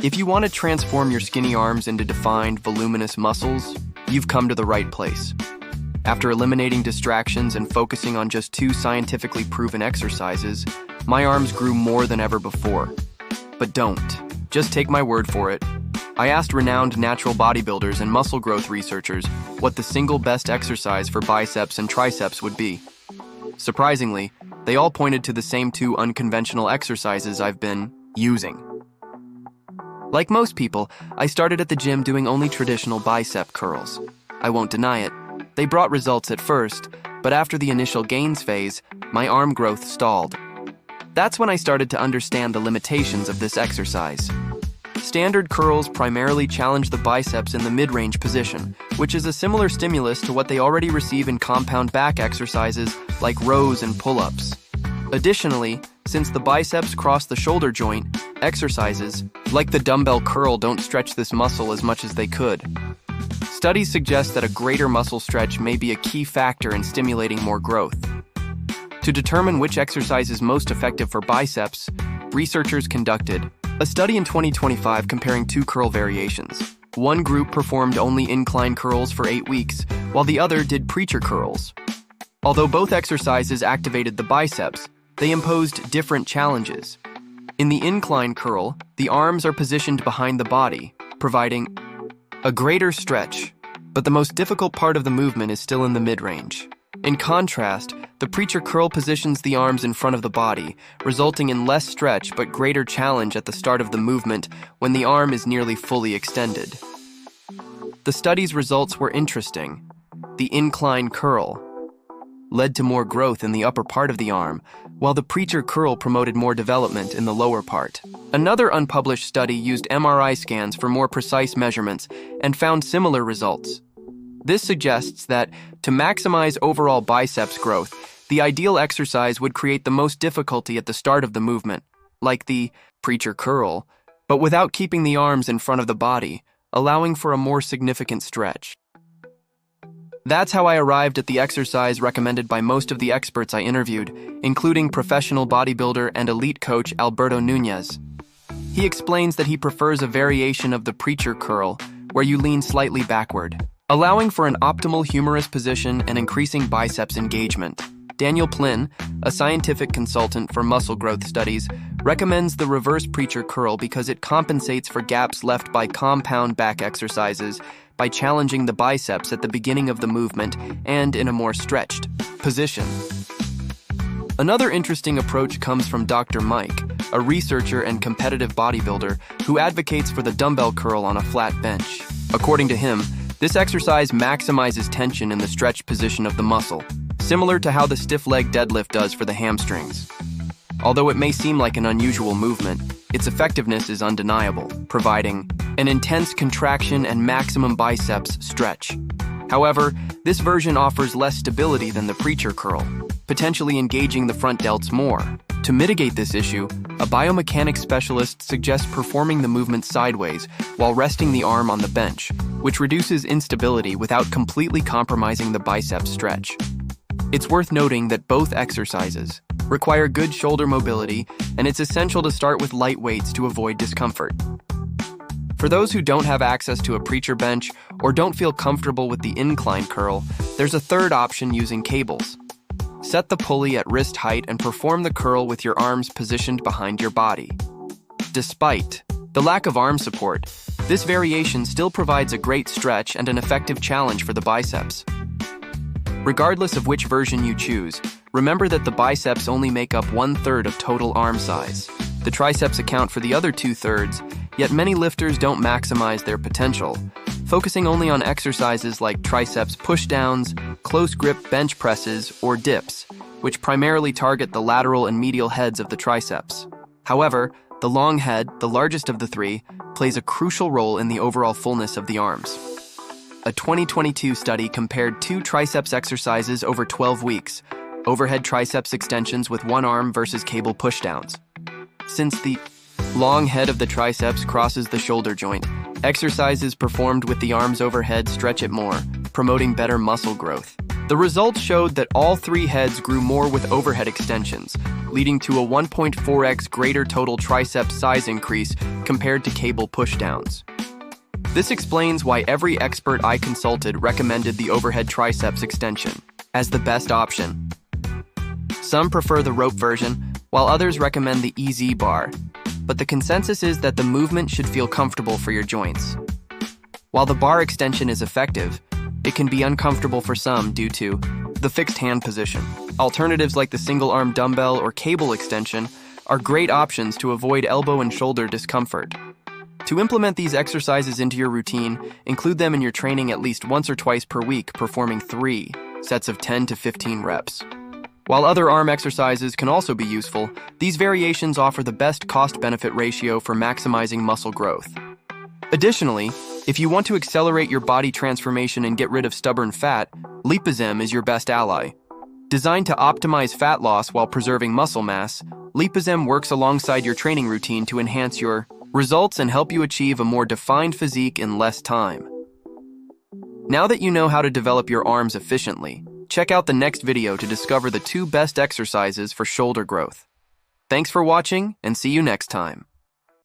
If you want to transform your skinny arms into defined, voluminous muscles, you've come to the right place. After eliminating distractions and focusing on just 2 scientifically proven exercises, my arms grew more than ever before. But don't. Just take my word for it. I asked renowned natural bodybuilders and muscle growth researchers what the single best exercise for biceps and triceps would be. Surprisingly, they all pointed to the same 2 unconventional exercises I've been using. Like most people, I started at the gym doing only traditional bicep curls. I won't deny it. They brought results at first, but after the initial gains phase, my arm growth stalled. That's when I started to understand the limitations of this exercise. Standard curls primarily challenge the biceps in the mid-range position, which is a similar stimulus to what they already receive in compound back exercises like rows and pull-ups. Additionally, since the biceps cross the shoulder joint, exercises like the dumbbell curl don't stretch this muscle as much as they could. Studies suggest that a greater muscle stretch may be a key factor in stimulating more growth. To determine which exercise is most effective for biceps, researchers conducted a study in 2025 comparing 2 curl variations. One group performed only incline curls for 8 weeks, while the other did preacher curls. Although both exercises activated the biceps, they imposed different challenges. In the incline curl, the arms are positioned behind the body, providing a greater stretch, but the most difficult part of the movement is still in the mid-range. In contrast, the preacher curl positions the arms in front of the body, resulting in less stretch but greater challenge at the start of the movement when the arm is nearly fully extended. The study's results were interesting. The incline curl led to more growth in the upper part of the arm, while the preacher curl promoted more development in the lower part. Another unpublished study used MRI scans for more precise measurements and found similar results. This suggests that, to maximize overall biceps growth, the ideal exercise would create the most difficulty at the start of the movement, like the preacher curl, but without keeping the arms in front of the body, allowing for a more significant stretch. That's how I arrived at the exercise recommended by most of the experts I interviewed, including professional bodybuilder and elite coach Alberto Nunez. He explains that he prefers a variation of the preacher curl, where you lean slightly backward, allowing for an optimal humerus position and increasing biceps engagement. Daniel Plynn, a scientific consultant for muscle growth studies, recommends the reverse preacher curl because it compensates for gaps left by compound back exercises by challenging the biceps at the beginning of the movement and in a more stretched position. Another interesting approach comes from Dr. Mike, a researcher and competitive bodybuilder who advocates for the dumbbell curl on a flat bench. According to him, this exercise maximizes tension in the stretched position of the muscle, similar to how the stiff leg deadlift does for the hamstrings. Although it may seem like an unusual movement, its effectiveness is undeniable, providing an intense contraction and maximum biceps stretch. However, this version offers less stability than the preacher curl, potentially engaging the front delts more. To mitigate this issue, a biomechanics specialist suggests performing the movement sideways while resting the arm on the bench, which reduces instability without completely compromising the bicep stretch. It's worth noting that both exercises require good shoulder mobility, and it's essential to start with light weights to avoid discomfort. For those who don't have access to a preacher bench or don't feel comfortable with the incline curl, there's a third option using cables. Set the pulley at wrist height and perform the curl with your arms positioned behind your body. Despite the lack of arm support, this variation still provides a great stretch and an effective challenge for the biceps. Regardless of which version you choose, remember that the biceps only make up 1/3 of total arm size. The triceps account for the other 2/3, yet many lifters don't maximize their potential, focusing only on exercises like triceps pushdowns, close grip bench presses, or dips, which primarily target the lateral and medial heads of the triceps. However, the long head, the largest of the 3, plays a crucial role in the overall fullness of the arms. A 2022 study compared 2 triceps exercises over 12 weeks, overhead triceps extensions with one arm versus cable pushdowns. Since the long head of the triceps crosses the shoulder joint, exercises performed with the arms overhead stretch it more, promoting better muscle growth. The results showed that all 3 heads grew more with overhead extensions, leading to a 1.4x greater total triceps size increase compared to cable pushdowns. This explains why every expert I consulted recommended the overhead triceps extension as the best option. Some prefer the rope version, while others recommend the EZ bar, but the consensus is that the movement should feel comfortable for your joints. While the bar extension is effective, it can be uncomfortable for some due to the fixed hand position. Alternatives like the single-arm dumbbell or cable extension are great options to avoid elbow and shoulder discomfort. To implement these exercises into your routine, include them in your training at least once or twice per week, performing 3 sets of 10 to 15 reps. While other arm exercises can also be useful, these variations offer the best cost-benefit ratio for maximizing muscle growth. Additionally, if you want to accelerate your body transformation and get rid of stubborn fat, Lipozem is your best ally. Designed to optimize fat loss while preserving muscle mass, Lipozem works alongside your training routine to enhance your results and help you achieve a more defined physique in less time. Now that you know how to develop your arms efficiently, check out the next video to discover the 2 best exercises for shoulder growth. Thanks for watching, and see you next time.